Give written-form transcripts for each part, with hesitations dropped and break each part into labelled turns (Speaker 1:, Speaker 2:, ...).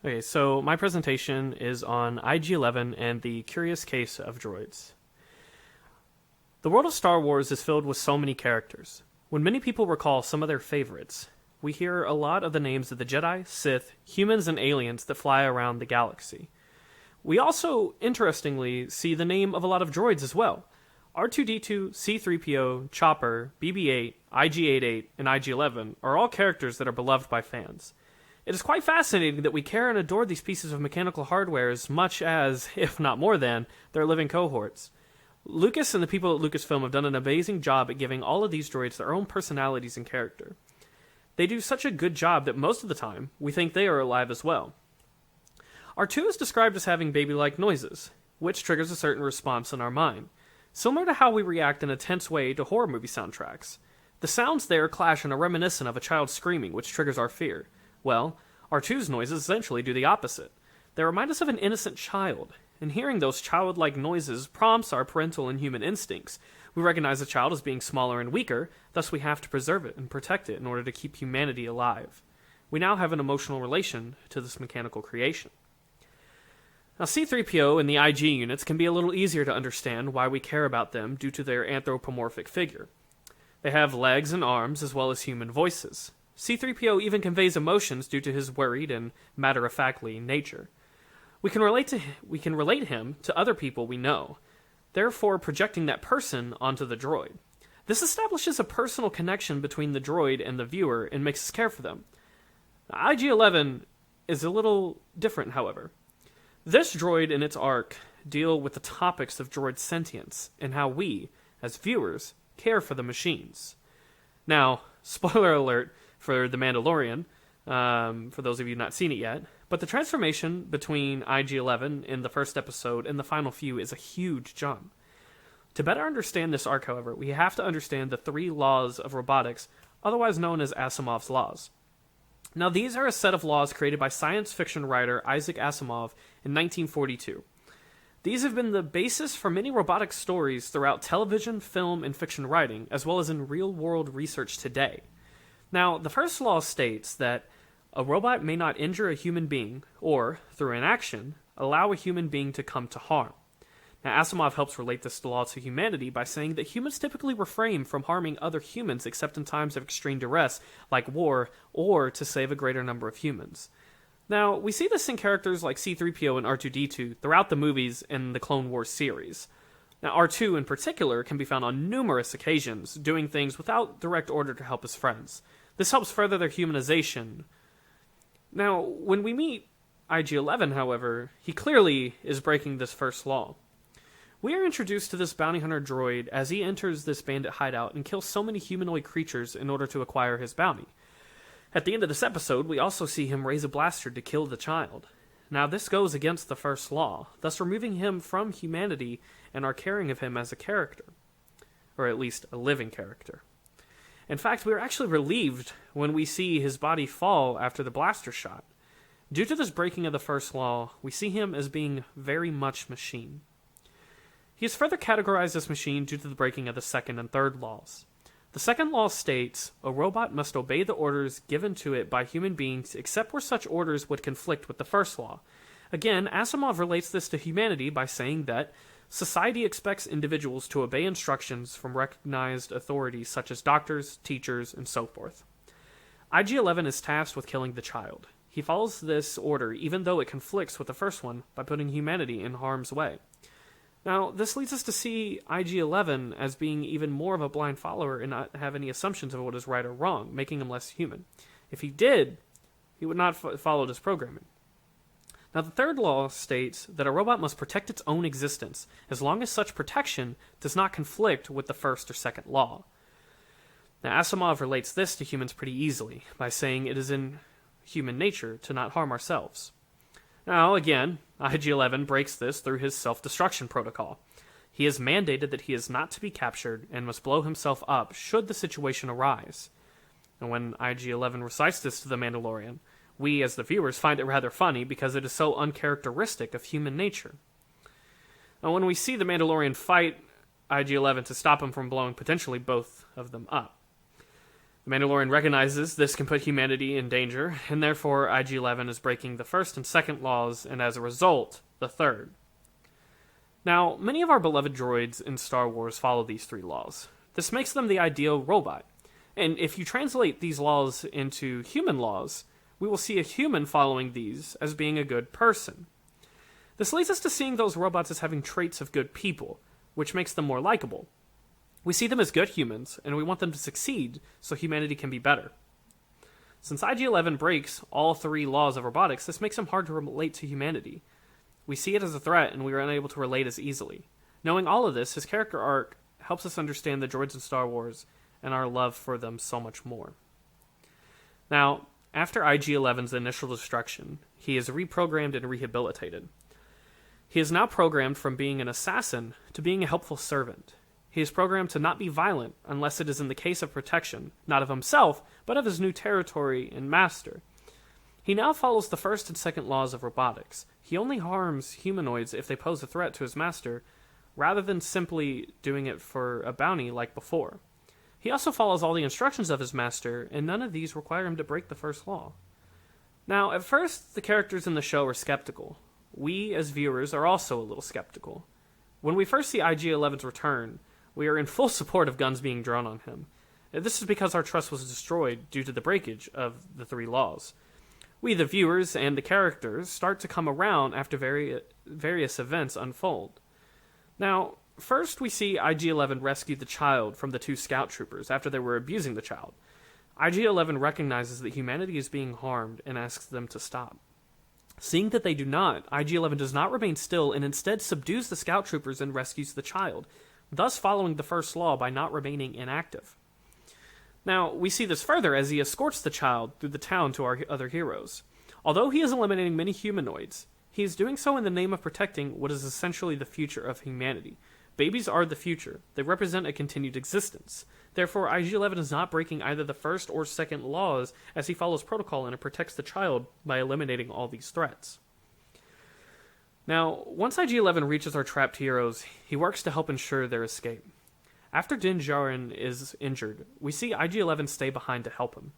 Speaker 1: Okay, so my presentation is on IG-11 and the curious case of droids. The world of Star Wars is filled with so many characters. When many people recall some of their favorites, we hear a lot of the names of the Jedi, Sith, humans, and aliens that fly around the galaxy. We also, interestingly, see the name of a lot of droids as well. R2-D2, C-3PO, Chopper, BB-8, IG-88, and IG-11 are all characters that are beloved by fans. It is quite fascinating that we care and adore these pieces of mechanical hardware as much as, if not more than, their living cohorts. Lucas and the people at Lucasfilm have done an amazing job at giving all of these droids their own personalities and character. They do such a good job that most of the time, we think they are alive as well. R2 is described as having baby-like noises, which triggers a certain response in our mind, similar to how we react in a tense way to horror movie soundtracks. The sounds there clash and are reminiscent of a child screaming, which triggers our fear. Well, R2's noises essentially do the opposite. They remind us of an innocent child, and hearing those childlike noises prompts our parental and human instincts. We recognize the child as being smaller and weaker, thus we have to preserve it and protect it in order to keep humanity alive. We now have an emotional relation to this mechanical creation. Now, C-3PO and the IG units can be a little easier to understand why we care about them due to their anthropomorphic figure. They have legs and arms as well as human voices. C-3PO even conveys emotions due to his worried and matter-of-factly nature. We can relate him to other people we know, therefore projecting that person onto the droid. This establishes a personal connection between the droid and the viewer and makes us care for them. IG-11 is a little different, however. This droid and its arc deal with the topics of droid sentience and how we, as viewers, care for the machines. Now, spoiler alert for The Mandalorian, for those of you not seen it yet, but the transformation between IG-11 in the first episode and the final few is a huge jump. To better understand this arc, however, we have to understand the 3 laws of robotics, otherwise known as Asimov's laws. Now, these are a set of laws created by science fiction writer Isaac Asimov in 1942. These have been the basis for many robotic stories throughout television, film, and fiction writing, as well as in real-world research today. Now, the first law states that a robot may not injure a human being, or, through inaction, allow a human being to come to harm. Now, Asimov helps relate this law to humanity by saying that humans typically refrain from harming other humans except in times of extreme duress, like war, or to save a greater number of humans. Now, we see this in characters like C-3PO and R2-D2 throughout the movies and the Clone Wars series. Now, R2 in particular can be found on numerous occasions, doing things without direct order to help his friends. This helps further their humanization. Now, when we meet IG-11, however, he clearly is breaking this first law. We are introduced to this bounty hunter droid as he enters this bandit hideout and kills so many humanoid creatures in order to acquire his bounty. At the end of this episode, we also see him raise a blaster to kill the child. Now, this goes against the first law, thus removing him from humanity and our caring of him as a character. Or at least a living character. In fact, we are actually relieved when we see his body fall after the blaster shot. Due to this breaking of the first law, we see him as being very much machine. He is further categorized as machine due to the breaking of the second and third laws. The second law states, a robot must obey the orders given to it by human beings except where such orders would conflict with the first law. Again, Asimov relates this to humanity by saying that society expects individuals to obey instructions from recognized authorities such as doctors, teachers, and so forth. IG-11 is tasked with killing the child. He follows this order even though it conflicts with the first one by putting humanity in harm's way. Now, this leads us to see IG-11 as being even more of a blind follower and not have any assumptions of what is right or wrong, making him less human. If he did, he would not follow this programming. Now, the third law states that a robot must protect its own existence, as long as such protection does not conflict with the first or second law. Now, Asimov relates this to humans pretty easily, by saying it is in human nature to not harm ourselves. Now, again, IG-11 breaks this through his self-destruction protocol. He has mandated that he is not to be captured and must blow himself up should the situation arise. And when IG-11 recites this to the Mandalorian, we as the viewers find it rather funny because it is so uncharacteristic of human nature. Now, when we see the Mandalorian fight IG-11 to stop him from blowing potentially both of them up, The Mandalorian recognizes this can put humanity in danger, and therefore IG-11 is breaking the first and second laws, and as a result, the third. Now, many of our beloved droids in Star Wars follow these three laws. This makes them the ideal robot. And if you translate these laws into human laws, we will see a human following these as being a good person. This leads us to seeing those robots as having traits of good people, which makes them more likable. We see them as good humans, and we want them to succeed so humanity can be better. Since IG-11 breaks all three laws of robotics, this makes him hard to relate to humanity. We see it as a threat, and we are unable to relate as easily. Knowing all of this, his character arc helps us understand the droids in Star Wars and our love for them so much more. Now, after IG-11's initial destruction, he is reprogrammed and rehabilitated. He is now programmed from being an assassin to being a helpful servant. He is programmed to not be violent unless it is in the case of protection, not of himself, but of his new territory and master. He now follows the first and second laws of robotics. He only harms humanoids if they pose a threat to his master, rather than simply doing it for a bounty like before. He also follows all the instructions of his master, and none of these require him to break the first law. Now, at first, the characters in the show are skeptical. We, as viewers, are also a little skeptical. When we first see IG-11's return, we are in full support of guns being drawn on him. This is because our trust was destroyed due to the breakage of the three laws. We, the viewers, and the characters start to come around after various events unfold. Now, first we see IG-11 rescue the child from the two scout troopers after they were abusing the child. IG-11 recognizes that humanity is being harmed and asks them to stop. Seeing that they do not, IG-11 does not remain still and instead subdues the scout troopers and rescues the child, thus following the first law by not remaining inactive. Now, we see this further as he escorts the child through the town to our other heroes. Although he is eliminating many humanoids, he is doing so in the name of protecting what is essentially the future of humanity. Babies are the future. They represent a continued existence. Therefore, IG-11 is not breaking either the first or second laws as he follows protocol and protects the child by eliminating all these threats. Now, once IG-11 reaches our trapped heroes, he works to help ensure their escape. After Din Djarin is injured, we see IG-11 stay behind to help him.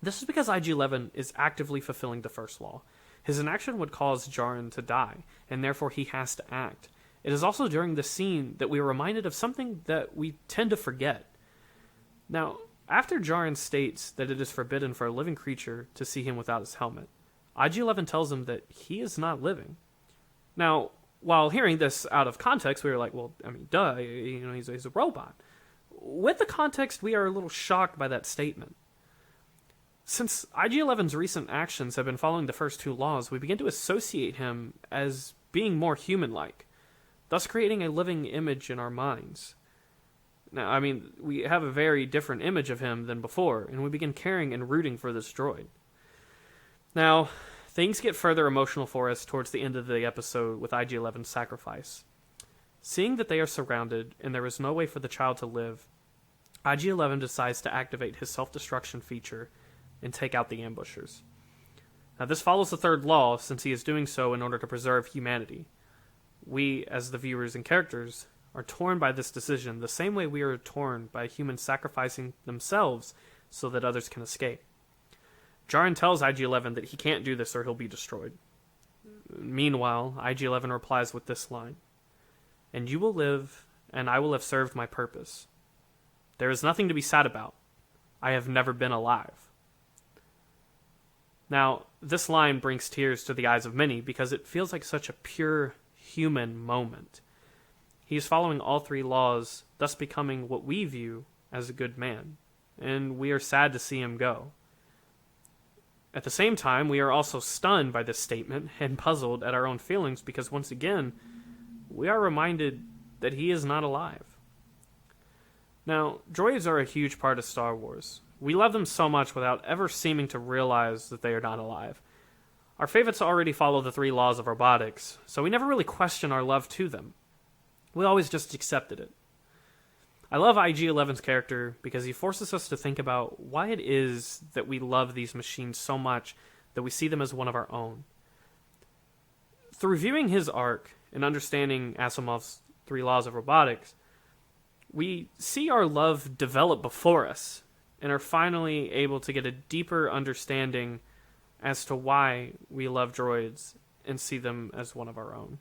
Speaker 1: This is because IG-11 is actively fulfilling the first law. His inaction would cause Djarin to die, and therefore he has to act. It is also during this scene that we are reminded of something that we tend to forget. Now, after Djarin states that it is forbidden for a living creature to see him without his helmet, IG-11 tells him that he is not living. Now, while hearing this out of context, we were like, well, I mean, duh, he's a robot. With the context, we are a little shocked by that statement. Since IG-11's recent actions have been following the first two laws, we begin to associate him as being more human-like, thus creating a living image in our minds. Now, I mean, we have a very different image of him than before, and we begin caring and rooting for this droid. Now, things get further emotional for us towards the end of the episode with IG-11's sacrifice. Seeing that they are surrounded and there is no way for the child to live, IG-11 decides to activate his self-destruction feature and take out the ambushers. Now, this follows the third law since he is doing so in order to preserve humanity. We, as the viewers and characters, are torn by this decision the same way we are torn by humans sacrificing themselves so that others can escape. Djarin tells IG-11 that he can't do this or he'll be destroyed. Meanwhile, IG-11 replies with this line, "And you will live, and I will have served my purpose. There is nothing to be sad about. I have never been alive." Now, this line brings tears to the eyes of many because it feels like such a pure human moment. He is following all three laws, thus becoming what we view as a good man, and we are sad to see him go. At the same time, we are also stunned by this statement and puzzled at our own feelings because once again, we are reminded that he is not alive. Now, droids are a huge part of Star Wars. We love them so much without ever seeming to realize that they are not alive. Our favorites already follow the three laws of robotics, so we never really question our love to them. We always just accepted it. I love IG-11's character because he forces us to think about why it is that we love these machines so much that we see them as one of our own. Through viewing his arc and understanding Asimov's three laws of robotics, we see our love develop before us, and are finally able to get a deeper understanding as to why we love droids and see them as one of our own.